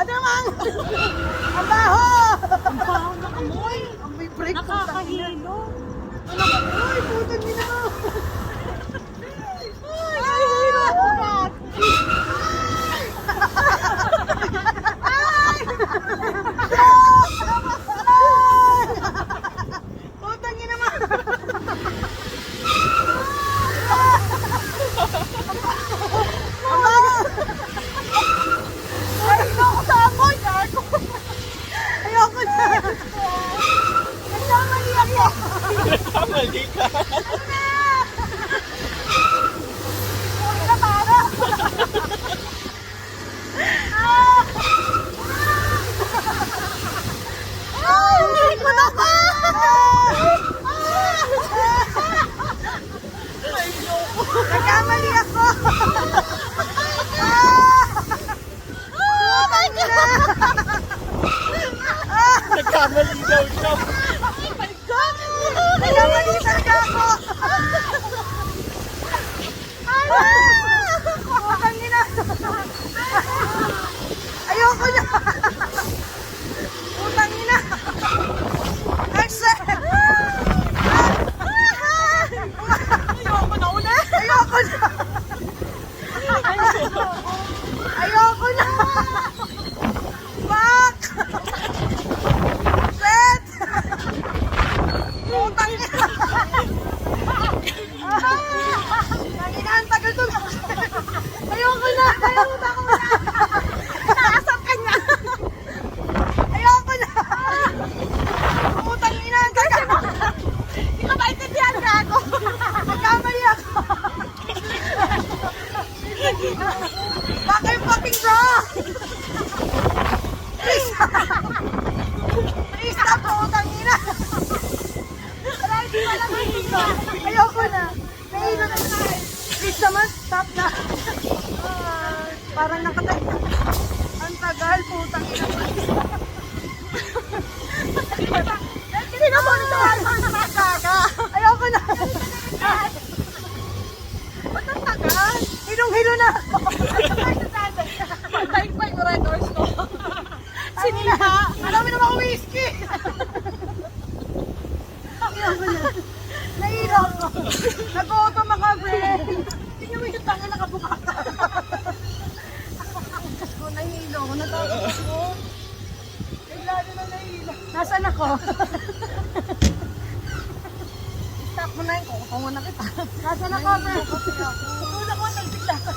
Ano mang? Ang baho! Ang baho na amoy. May break. Nakakahilo. Ay, puto niyo na. Ay, hilo ko na. Putang niyo naman. Ayoko sa amoy. Ayoko na. Nagkamali ako. Kamali ka. Uy, na para. Ay, ko na ba? Nagkamali ako. Oh my God! Nagkamali daw siya. Nagkamali talaga ako. Putang ina. Ayoko na. Putang ina. Accept. Ayoko na ulit. Ayoko na. Ayoko na. Fuck. Shit. Putang ina. Tangina, ang tagal to. Ayoko na. Ayoko na ako na. Naasap ka niya. Ayoko na. Putang ina, ang tagal. Hindi ka maintindihan na ako. Nagkamali ako. Baka yung fucking wrong. Please. Please stop, putang ina. Ayoko na. Nahilo na. Please naman, stop na. Parang nakatay. Ang tagal, putang ina. Hindi na mo nito. Nakakaka. Ayoko na. Ba't ang tagal? Hilong-hilo na. Pantayin pa yung records ko. Siniha. Alam mo naman ako whiskey. Ayoko na. Nahilo ako. Nag-auto makabrek. Tingnan mo yung tanga nakabukata. Ako, nahilo ako. Natakot ako. Bigla na nahilo. Nasaan ako? Stop mo na yun. Kukutungan na kita. Nasaan ako, bro? Tulak ko, nagsigla ka.